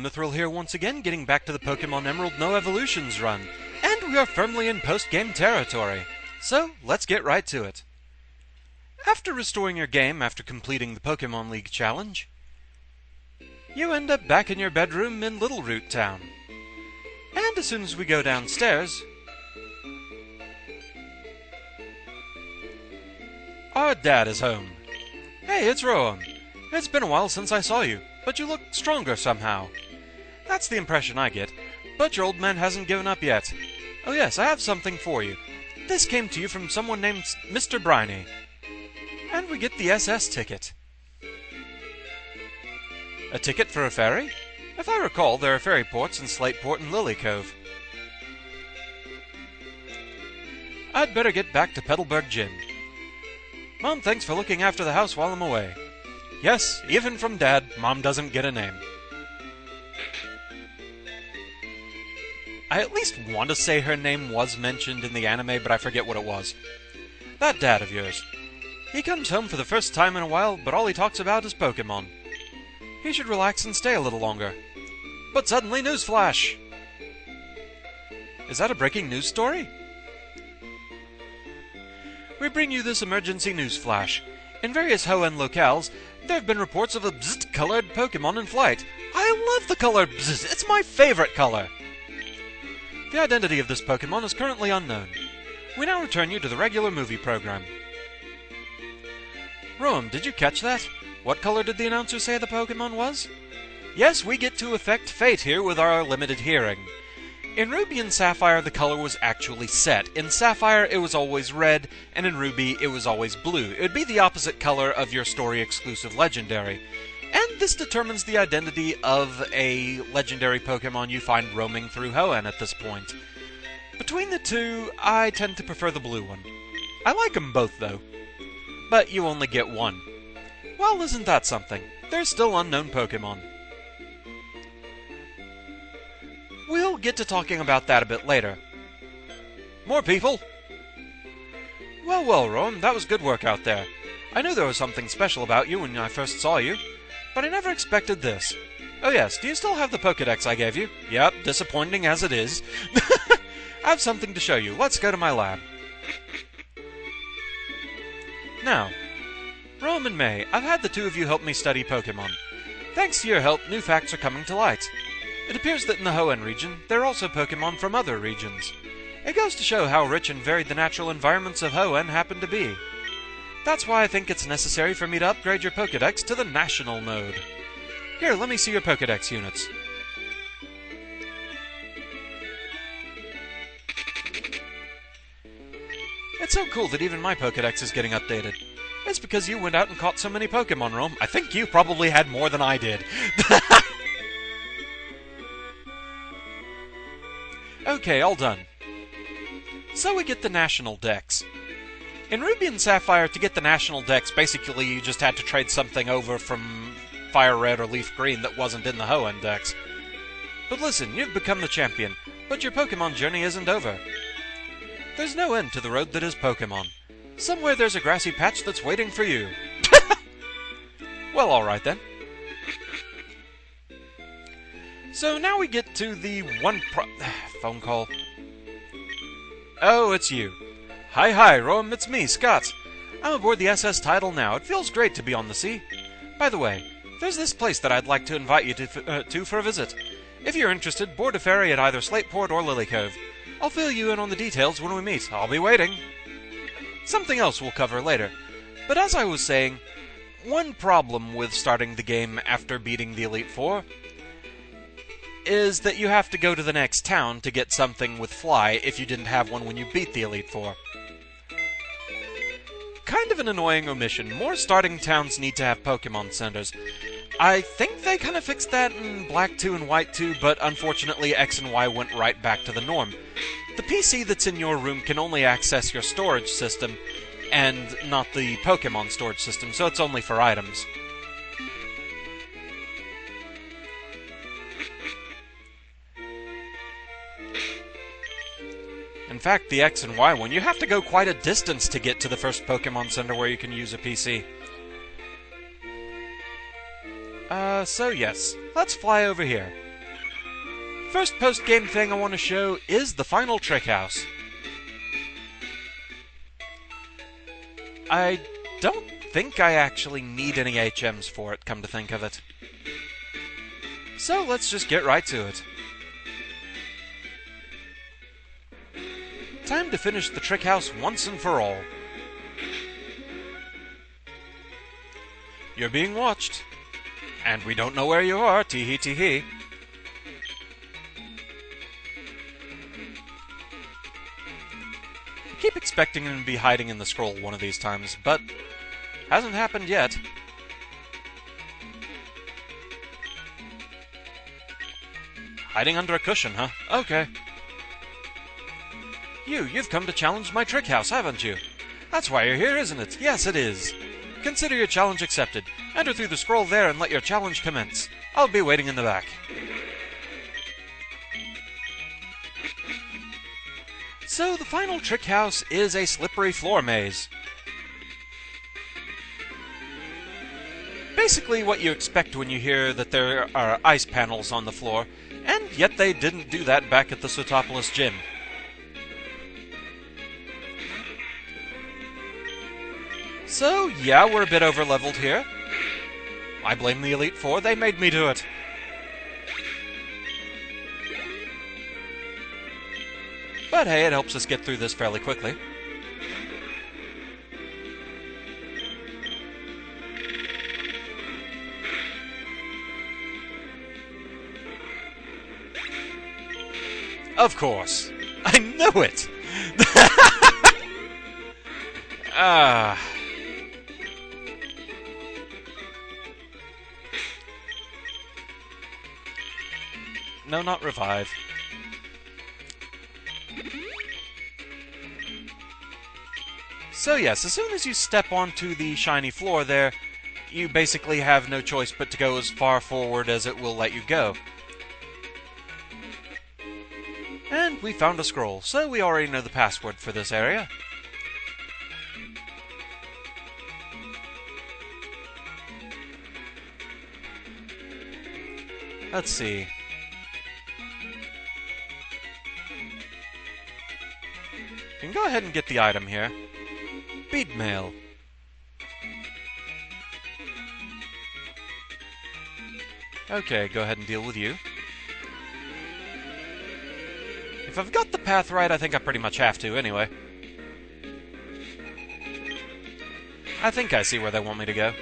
Mithril here once again, getting back to the Pokemon Emerald No Evolutions run. And we are firmly in post-game territory. So, let's get right to it. After restoring your game after completing the Pokemon League Challenge, you end up back in your bedroom in Little Root Town. And as soon as we go downstairs, our dad is home. Hey, it's Rowan. It's been a while since I saw you, but you look stronger somehow. That's the impression I get, but your old man hasn't given up yet. Oh yes, I have something for you. This came to you from someone named Mr. Briny. And we get the SS ticket. A ticket for a ferry? If I recall, there are ferry ports in Slateport and Lily Cove. I'd better get back to Petalburg Gym. Mom, thanks for looking after the house while I'm away. Yes, even from Dad, Mom doesn't get a name. I at least want to say her name was mentioned in the anime, but I forget what it was. That dad of yours. He comes home for the first time in a while, but all he talks about is Pokemon. He should relax and stay a little longer. But suddenly, newsflash! Is that a breaking news story? We bring you this emergency newsflash. In various Hoenn locales, there have been reports of a bzzt-colored Pokemon in flight. I love the color bzzt, it's my favorite color! The identity of this Pokemon is currently unknown. We now return you to the regular movie program. Roam, did you catch that? What color did the announcer say the Pokemon was? Yes, we get to affect fate here with our limited hearing. In Ruby and Sapphire, the color was actually set. In Sapphire, it was always red, and in Ruby, it was always blue. It would be the opposite color of your story-exclusive legendary. And this determines the identity of a legendary Pokemon you find roaming through Hoenn at this point. Between the two, I tend to prefer the blue one. I like them both, though. But you only get one. Well, isn't that something? There's still unknown Pokemon. We'll get to talking about that a bit later. More people! Well, well, Roam, that was good work out there. I knew there was something special about you when I first saw you, but I never expected this. Oh yes, do you still have the Pokédex I gave you? Yep, disappointing as it is. I have something to show you. Let's go to my lab. Now, Roam and May, I've had the two of you help me study Pokemon. Thanks to your help, new facts are coming to light. It appears that in the Hoenn region, there are also Pokemon from other regions. It goes to show how rich and varied the natural environments of Hoenn happen to be. That's why I think it's necessary for me to upgrade your Pokédex to the National mode. Here, let me see your Pokédex units. It's so cool that even my Pokédex is getting updated. It's because you went out and caught so many Pokemon, Roam. I think you probably had more than I did. Okay, all done. So we get the National Dex. In Ruby and Sapphire, to get the National Dex, basically you just had to trade something over from Fire Red or Leaf Green that wasn't in the Hoenn Dex. But listen, you've become the champion, but your Pokemon journey isn't over. There's no end to the road that is Pokemon. Somewhere there's a grassy patch that's waiting for you. Well, alright then. So now we get to the phone call. Oh, it's you. Hi, Roam, it's me, Scott. I'm aboard the SS Tidal now. It feels great to be on the sea. By the way, there's this place that I'd like to invite you to for a visit. If you're interested, board a ferry at either Slateport or Lily Cove. I'll fill you in on the details when we meet. I'll be waiting. Something else we'll cover later. But as I was saying, one problem with starting the game after beating the Elite Four is that you have to go to the next town to get something with Fly if you didn't have one when you beat the Elite Four. Kind of an annoying omission. More starting towns need to have Pokemon Centers. I think they kind of fixed that in Black 2 and White 2, but unfortunately X and Y went right back to the norm. The PC that's in your room can only access your storage system, and not the Pokemon storage system, so it's only for items. In fact, the X and Y one, you have to go quite a distance to get to the first Pokemon Center where you can use a PC. So yes, let's fly over here. First post-game thing I want to show is the final trick house. I don't think I actually need any HMs for it, come to think of it. So let's just get right to it. Time to finish the trick house once and for all. You're being watched. And we don't know where you are, tee-hee tee-hee. I keep expecting him to be hiding in the scroll one of these times, but hasn't happened yet. Hiding under a cushion, huh? Okay. You've come to challenge my trick house, haven't you? That's why you're here, isn't it? Yes, it is. Consider your challenge accepted. Enter through the scroll there and let your challenge commence. I'll be waiting in the back. So, the final trick house is a slippery floor maze. Basically what you expect when you hear that there are ice panels on the floor, and yet they didn't do that back at the Sootopolis Gym. So, yeah, we're a bit over-leveled here. I blame the Elite Four, they made me do it. But hey, it helps us get through this fairly quickly. Of course. I knew it! No, not revive. So yes, as soon as you step onto the shiny floor there, you basically have no choice but to go as far forward as it will let you go. And we found a scroll, so we already know the password for this area. Let's see. You can go ahead and get the item here. Bead mail. Okay, go ahead and deal with you. If I've got the path right, I think I pretty much have to, anyway. I think I see where they want me to go.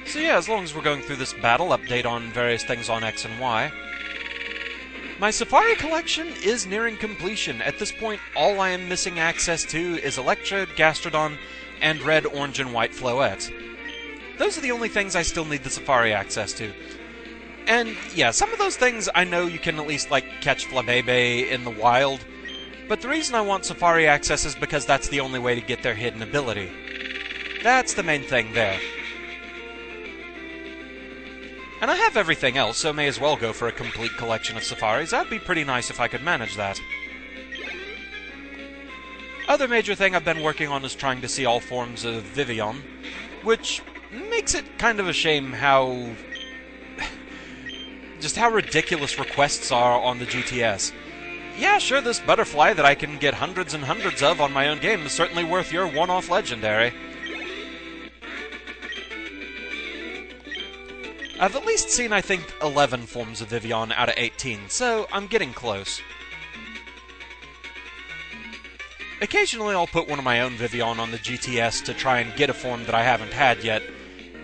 So yeah, as long as we're going through this battle, update on various things on X and Y. My Safari collection is nearing completion. At this point, all I am missing access to is Electrode, Gastrodon, and Red, Orange, and White Floette. Those are the only things I still need the Safari access to. And yeah, some of those things I know you can at least, like, catch Flabébé in the wild, but the reason I want Safari access is because that's the only way to get their hidden ability. That's the main thing there. And I have everything else, so may as well go for a complete collection of Safaris. That'd be pretty nice if I could manage that. Other major thing I've been working on is trying to see all forms of Vivillon, which makes it kind of a shame how... just how ridiculous requests are on the GTS. Yeah, sure, this butterfly that I can get hundreds and hundreds of on my own game is certainly worth your one-off legendary. I've at least seen, I think, 11 forms of Vivillon out of 18, so I'm getting close. Occasionally I'll put one of my own Vivillon on the GTS to try and get a form that I haven't had yet,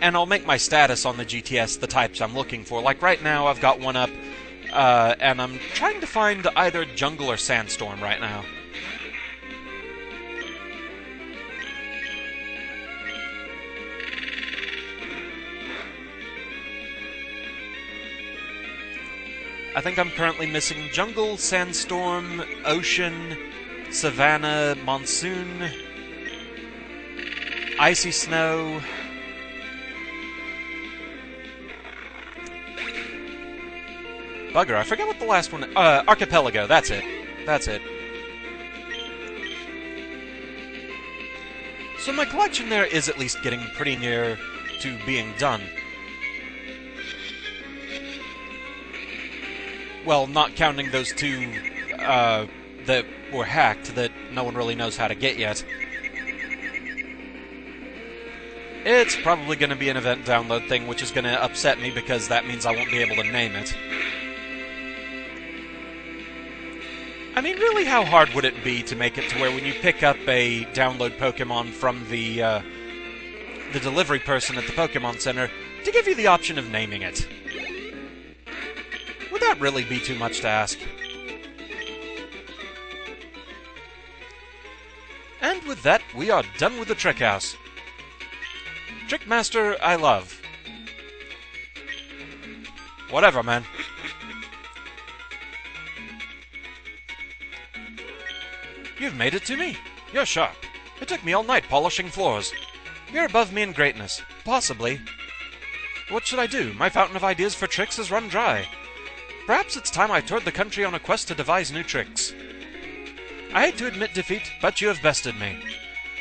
and I'll make my status on the GTS the types I'm looking for. Like right now, I've got one up, and I'm trying to find either Jungle or Sandstorm right now. I think I'm currently missing Jungle, Sandstorm, Ocean, Savannah, Monsoon, Icy Snow... Bugger, I forget what the last one... Archipelago, that's it. That's it. So my collection there is at least getting pretty near to being done. Well, not counting those two, that were hacked that no one really knows how to get yet. It's probably going to be an event download thing, which is going to upset me because that means I won't be able to name it. I mean, really, how hard would it be to make it to where when you pick up a download Pokemon from the delivery person at the Pokemon Center, to give you the option of naming it? Would that really be too much to ask? And with that, we are done with the Trick House. Trickmaster, I love. Whatever, man. You've made it to me. You're sharp. It took me all night polishing floors. You're above me in greatness. Possibly. What should I do? My fountain of ideas for tricks has run dry. Perhaps it's time I toured the country on a quest to devise new tricks. I hate to admit defeat, but you have bested me.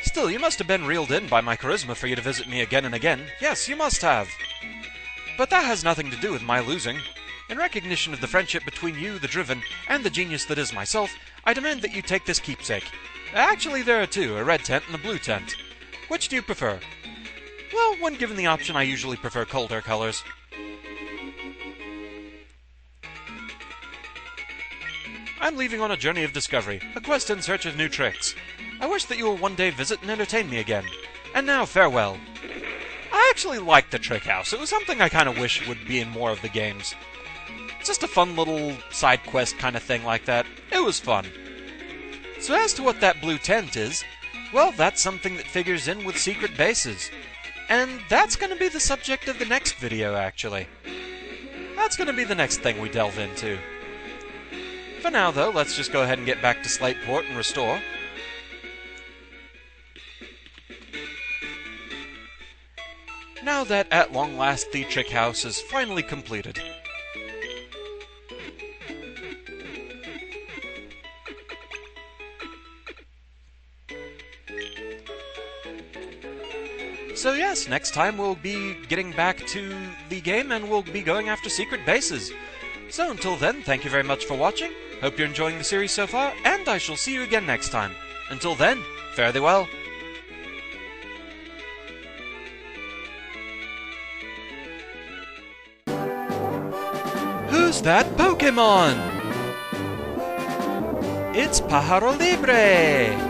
Still, you must have been reeled in by my charisma for you to visit me again and again. Yes, you must have. But that has nothing to do with my losing. In recognition of the friendship between you, the Driven, and the genius that is myself, I demand that you take this keepsake. Actually, there are two, a red tent and a blue tent. Which do you prefer? Well, when given the option, I usually prefer colder colors. I'm leaving on a journey of discovery, a quest in search of new tricks. I wish that you will one day visit and entertain me again. And now, farewell. I actually liked the Trick House. It was something I kind of wish would be in more of the games. Just a fun little side quest kind of thing like that. It was fun. So as to what that blue tent is, well, that's something that figures in with secret bases. And that's going to be the subject of the next video, actually. That's going to be the next thing we delve into. For now, though, let's just go ahead and get back to Slateport and restore. Now that, at long last, the Trick House is finally completed. So yes, next time we'll be getting back to the game and we'll be going after secret bases. So until then, thank you very much for watching, hope you're enjoying the series so far, and I shall see you again next time. Until then, fare thee well. Who's that Pokémon? It's Pájaro Libre!